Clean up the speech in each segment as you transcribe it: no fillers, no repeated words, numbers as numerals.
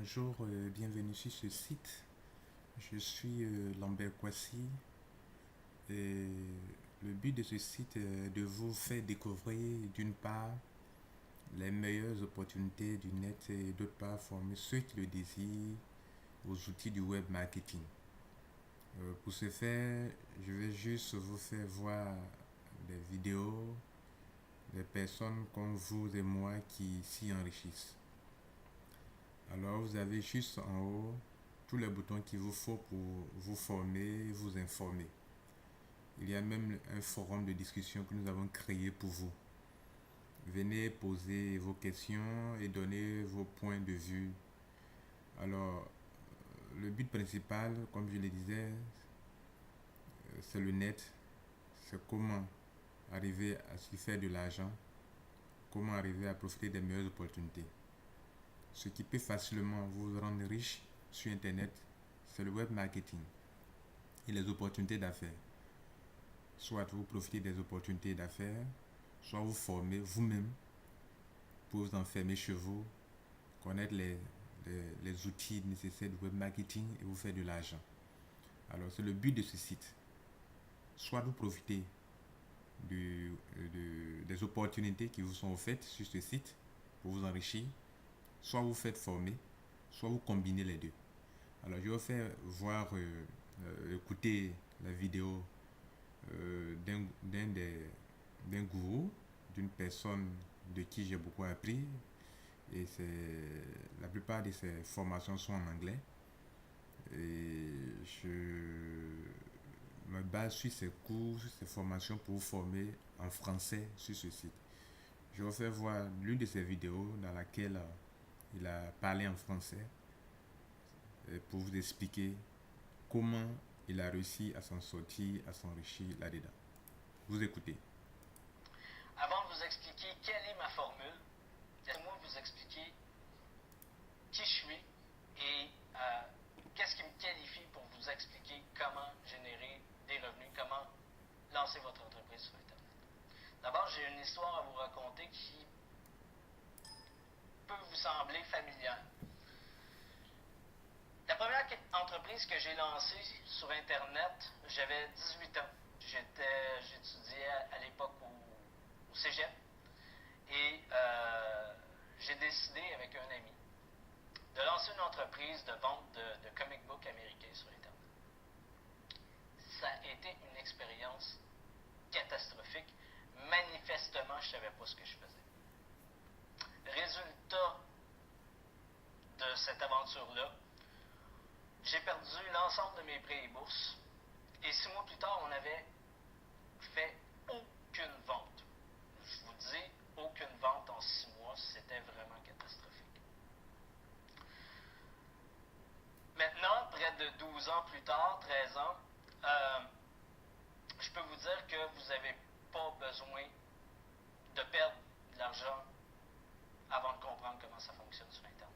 Bonjour, bienvenue sur ce site. Je suis Lambert Kwasi et le but de ce site est de vous faire découvrir d'une part les meilleures opportunités du net et d'autre part former ceux qui le désirent aux outils du web marketing. Pour ce faire, je vais juste vous faire voir des vidéos des personnes comme vous et moi qui s'y enrichissent. Alors vous avez juste en haut tous les boutons qu'il vous faut pour vous former, vous informer. Il y a même un forum de discussion que nous avons créé pour vous. Venez poser vos questions et donner vos points de vue. Alors, le but principal, comme je le disais, c'est le net. C'est comment arriver à s'y faire de l'argent, comment arriver à profiter des meilleures opportunités. Ce qui peut facilement vous rendre riche sur Internet, c'est le web marketing et les opportunités d'affaires. Soit vous profitez des opportunités d'affaires, soit vous formez vous-même pour vous enfermer chez vous, connaître les outils nécessaires du web marketing et vous faire de l'argent. Alors c'est le but de ce site. Soit vous profitez des opportunités qui vous sont offertes sur ce site pour vous enrichir, soit vous faites former, soit vous combinez les deux. Alors je vais vous faire voir, écouter la vidéo d'un gourou, d'une personne de qui j'ai beaucoup appris. Et la plupart de ces formations sont en anglais. Et je me base sur ces cours, sur ces formations pour vous former en français sur ce site. Je vais vous faire voir l'une de ces vidéos dans laquelle il a parlé en français pour vous expliquer comment il a réussi à s'en sortir, à s'enrichir là-dedans. Vous écoutez. Avant de vous expliquer quelle est ma formule, laissez-moi vous expliquer qui je suis et qu'est-ce qui me qualifie pour vous expliquer comment générer des revenus, comment lancer votre entreprise sur Internet. D'abord, j'ai une histoire à vous raconter qui peut vous sembler familière. La première entreprise que j'ai lancée sur Internet, j'avais 18 ans. J'étudiais à l'époque au cégep et j'ai décidé avec un ami de lancer une entreprise de vente de comic books américains sur Internet. Ça a été une expérience catastrophique. Manifestement, je ne savais pas ce que je faisais. Résultat de cette aventure-là, j'ai perdu l'ensemble de mes prêts et bourses. Et 6 mois plus tard, on n'avait fait aucune vente. Je vous dis, aucune vente en 6 mois, c'était vraiment catastrophique. Maintenant, près de 12 ans plus tard, 13 ans, je peux vous dire que vous n'avez pas besoin de perdre de l'argent avant de comprendre comment ça fonctionne sur Internet.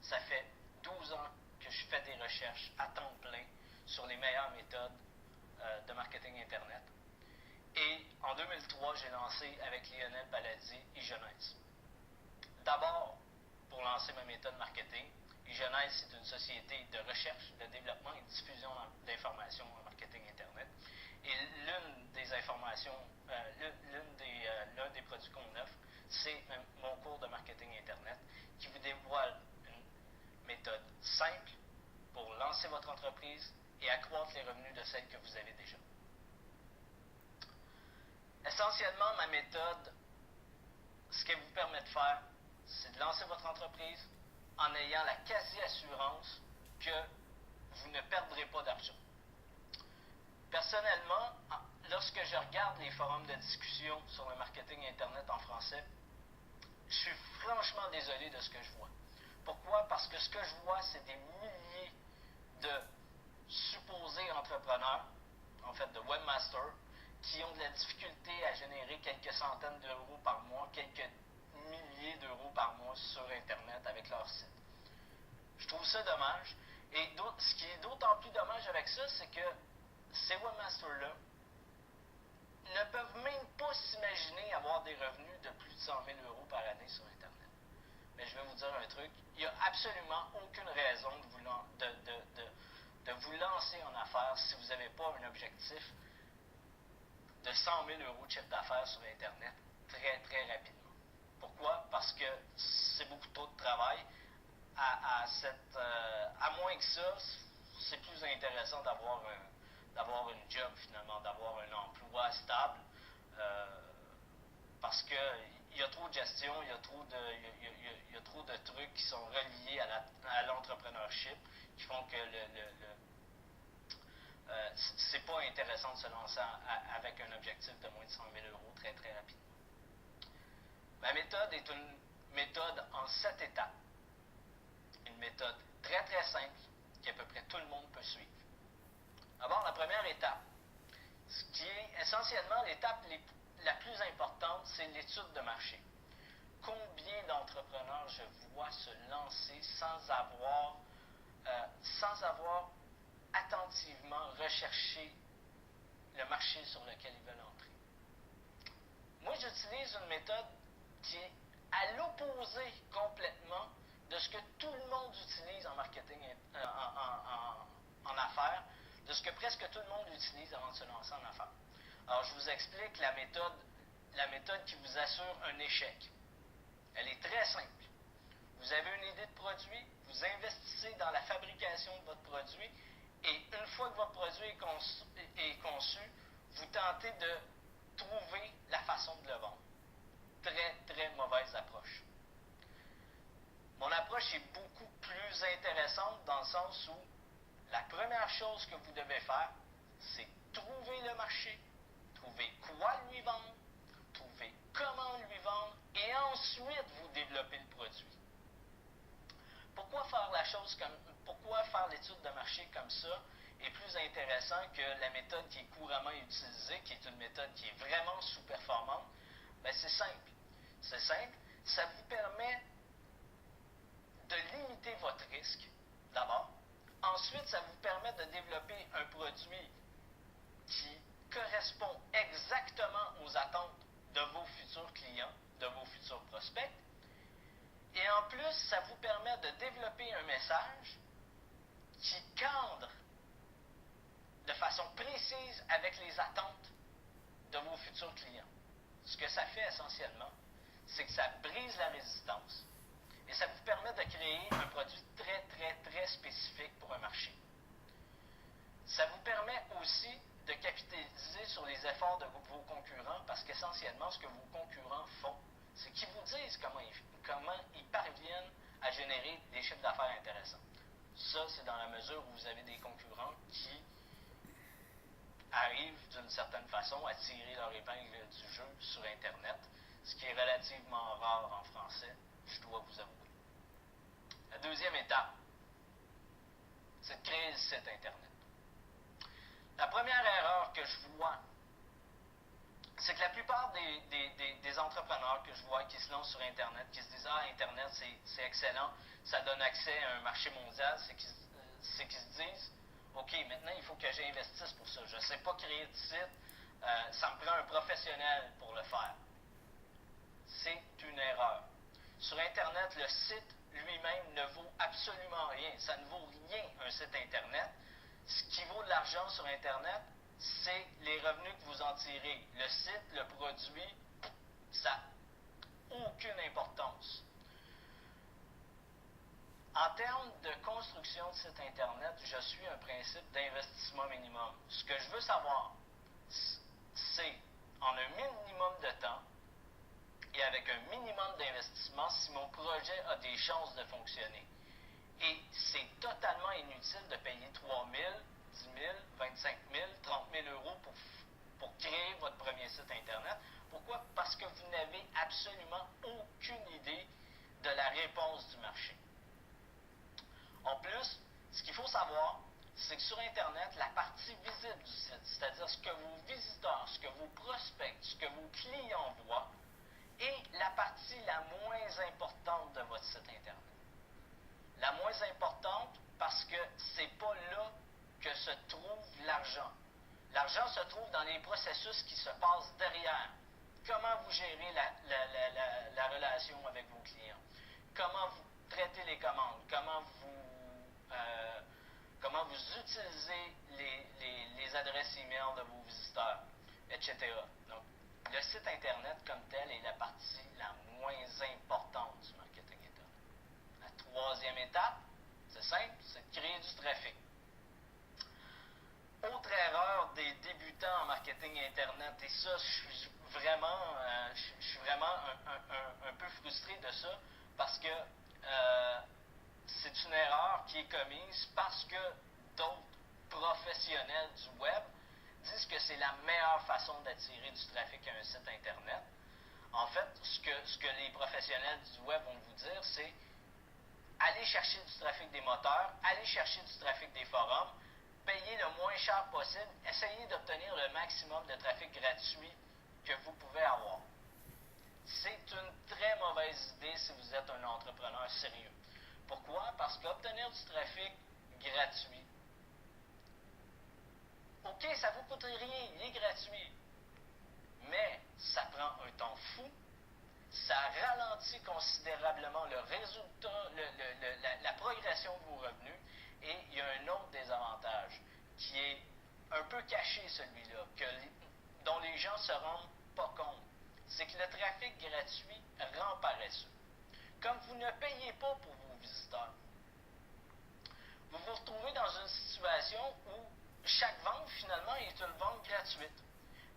Ça fait 12 ans que je fais des recherches à temps plein sur les meilleures méthodes de marketing Internet. Et en 2003, j'ai lancé avec Lionel Baladi eGenèse. D'abord, pour lancer ma méthode marketing, eGenèse, c'est une société de recherche, de développement et de diffusion d'informations en marketing Internet. Et l'une des informations, l'un des produits qu'on offre, c'est mon cours de marketing Internet qui vous dévoile une méthode simple pour lancer votre entreprise et accroître les revenus de celle que vous avez déjà. Essentiellement, ma méthode, ce qu'elle vous permet de faire, c'est de lancer votre entreprise en ayant la quasi-assurance que vous ne perdrez pas d'argent. Personnellement, lorsque je regarde les forums de discussion sur le marketing Internet en français, je suis franchement désolé de ce que je vois. Pourquoi? Parce que ce que je vois, c'est des milliers de supposés entrepreneurs, en fait de webmasters, qui ont de la difficulté à générer quelques centaines d'euros par mois, quelques milliers d'euros par mois sur Internet avec leur site. Je trouve ça dommage. Et ce qui est d'autant plus dommage avec ça, c'est que ces webmasters-là ne peuvent même pas s'imaginer avoir des revenus de plus de 100 000 euros par année sur Internet. Mais je vais vous dire un truc, il n'y a absolument aucune raison de vous lancer en affaires si vous n'avez pas un objectif de 100 000 € de chiffre d'affaires sur Internet très, très rapidement. Pourquoi? Parce que c'est beaucoup trop de travail. À moins que ça, c'est plus intéressant d'avoir une job finalement, d'avoir un emploi stable. Parce qu'il y a trop de gestion, il y a trop de trucs qui sont reliés à l'entrepreneurship qui font que c'est pas intéressant de se lancer avec un objectif de moins de 100 000 € très très rapidement. Ma méthode est une méthode en 7 étapes. Une méthode très très simple qu'à peu près tout le monde peut suivre. D'abord, la première étape, ce qui est essentiellement l'étape la plus importante, c'est l'étude de marché. Combien d'entrepreneurs je vois se lancer sans avoir attentivement recherché le marché sur lequel ils veulent entrer. Moi, j'utilise une méthode qui est à l'opposé complètement de ce que tout le monde utilise en marketing, en affaires, de ce que presque tout le monde utilise avant de se lancer en affaires. Alors, je vous explique la méthode qui vous assure un échec. Elle est très simple. Vous avez une idée de produit, vous investissez dans la fabrication de votre produit, et une fois que votre produit est conçu, vous tentez de trouver la façon de le vendre. Très, très mauvaise approche. Mon approche est beaucoup plus intéressante dans le sens où la première chose que vous devez faire, c'est trouver le marché, trouver quoi lui vendre, trouver comment lui vendre, et ensuite vous développer le produit. Pourquoi faire l'étude de marché comme ça est plus intéressant que la méthode qui est couramment utilisée, qui est une méthode qui est vraiment sous-performante? Bien, c'est simple. C'est simple. Ça vous permet de limiter votre risque, d'abord. Ensuite, ça vous permet de développer un produit qui correspond exactement aux attentes de vos futurs clients, de vos futurs prospects. Et en plus, ça vous permet de développer un message qui cadre de façon précise avec les attentes de vos futurs clients. Ce que ça fait essentiellement, c'est que ça brise la résistance et ça vous permet de créer un produit très, très, très spécifique pour un marché. Ça vous permet aussi de capitaliser sur les efforts de vos concurrents parce qu'essentiellement, ce que vos concurrents font, c'est qu'ils vous disent comment ils parviennent à générer des chiffres d'affaires intéressants. Ça, c'est dans la mesure où vous avez des concurrents qui arrivent d'une certaine façon à tirer leur épingle du jeu sur Internet, ce qui est relativement rare en français, je dois vous avouer. La deuxième étape, c'est de créer le site Internet. La première erreur que je vois, c'est que la plupart des entrepreneurs que je vois qui se lancent sur Internet, qui se disent « Ah, Internet, c'est excellent, ça donne accès à un marché mondial », c'est qu'ils se disent « OK, maintenant, il faut que j'investisse pour ça. Je ne sais pas créer de site, ça me prend un professionnel pour le faire. » C'est une erreur. Sur Internet, le site lui-même ne vaut absolument rien. Ça ne vaut rien, un site Internet. Ce qui vaut de l'argent sur Internet, c'est les revenus que vous en tirez. Le site, le produit, ça n'a aucune importance. En termes de construction de site Internet, je suis un principe d'investissement minimum. Ce que je veux savoir, c'est en un minimum de temps et avec un minimum d'investissement si mon projet a des chances de fonctionner. Et c'est totalement inutile de payer 3 000, 10 000, 25 000, 30 000 € pour créer votre premier site Internet. Pourquoi? Parce que vous n'avez absolument aucune idée de la réponse du marché. En plus, ce qu'il faut savoir, c'est que sur Internet, la partie visible du site, c'est-à-dire ce que vos visiteurs, ce que vos prospects, ce que vos clients voient, est la partie la moins importante de votre site Internet. La moins importante parce que c'est pas là que se trouve l'argent. L'argent se trouve dans les processus qui se passent derrière. Comment vous gérez la relation avec vos clients. comment vous traitez les commandes, comment vous utilisez les adresses email de vos visiteurs, etc. Donc, le site Internet comme tel est la partie la moins importante du marketing Internet. La troisième étape, c'est simple, c'est de créer du trafic. Autre erreur des débutants en marketing Internet, et ça, je suis vraiment un peu frustré de ça, parce que c'est une erreur qui est commise parce que d'autres professionnels du web disent que c'est la meilleure façon d'attirer du trafic à un site Internet. En fait, ce que les professionnels du web vont vous dire, c'est aller chercher du trafic des moteurs, aller chercher du trafic des forums, payer le moins cher possible, essayez d'obtenir le maximum de trafic gratuit que vous pouvez avoir. C'est une très mauvaise idée si vous êtes un entrepreneur sérieux. Pourquoi? Parce qu'obtenir du trafic gratuit, ok, ça ne vous coûte rien, il est gratuit, mais ça prend un temps fou, ça ralentit considérablement le résultat, la progression de vos revenus, et il y a un autre désavantage qui est un peu caché, celui-là, dont les gens ne se rendent pas compte. C'est que le trafic gratuit rend paresseux. Comme vous ne payez pas pour vos visiteurs, vous vous retrouvez dans une situation où chaque vente, finalement, est une vente gratuite.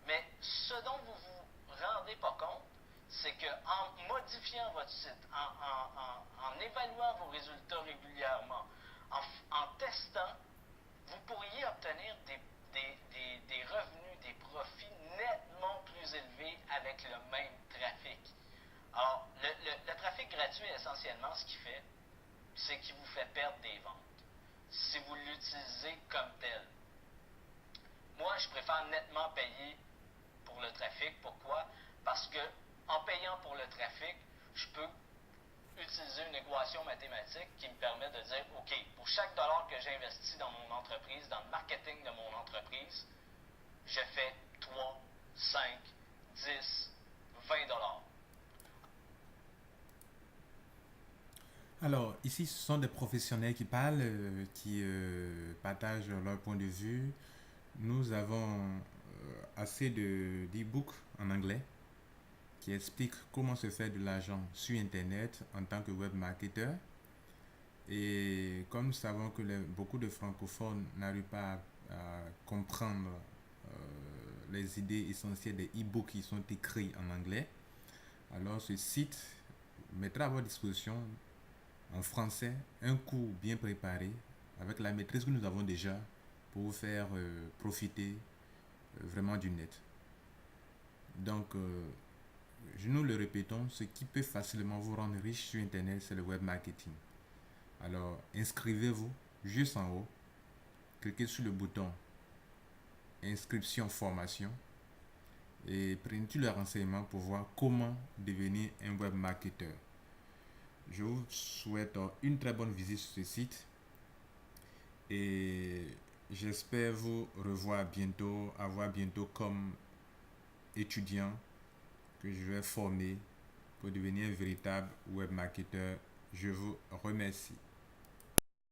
Mais ce dont vous vous rendez pas compte, c'est qu'en modifiant votre site, en évaluant vos résultats régulièrement, en testant, vous pourriez obtenir des revenus, des profits nettement plus élevés avec le même trafic. Alors, le trafic gratuit, essentiellement, ce qu'il fait, c'est qu'il vous fait perdre des ventes si vous l'utilisez comme tel. Moi, je préfère nettement payer pour le trafic. Pourquoi? Parce que en payant pour le trafic, je peux utiliser une équation mathématique qui me permet de dire, OK, pour chaque dollar que j'investis dans mon entreprise, dans le marketing de mon entreprise, je fais 3, 5, 10, 20 dollars. Alors, ici, ce sont des professionnels qui parlent, qui partagent leur point de vue. Nous avons assez d'e-books en anglais qui expliquent comment se faire de l'argent sur Internet en tant que web marketer. Et comme nous savons que beaucoup de francophones n'arrivent pas à comprendre les idées essentielles des e-books qui sont écrits en anglais, alors ce site mettra à votre disposition en français un cours bien préparé avec la maîtrise que nous avons déjà pour vous faire profiter vraiment du net. Donc, nous le répétons, ce qui peut facilement vous rendre riche sur Internet, c'est le web marketing. Alors, inscrivez-vous juste en haut, cliquez sur le bouton inscription formation et prenez tous les renseignements pour voir comment devenir un web marketeur. Je vous souhaite une très bonne visite sur ce site et j'espère vous revoir bientôt, avoir bientôt comme étudiant que je vais former pour devenir un véritable web marketeur. Je vous remercie.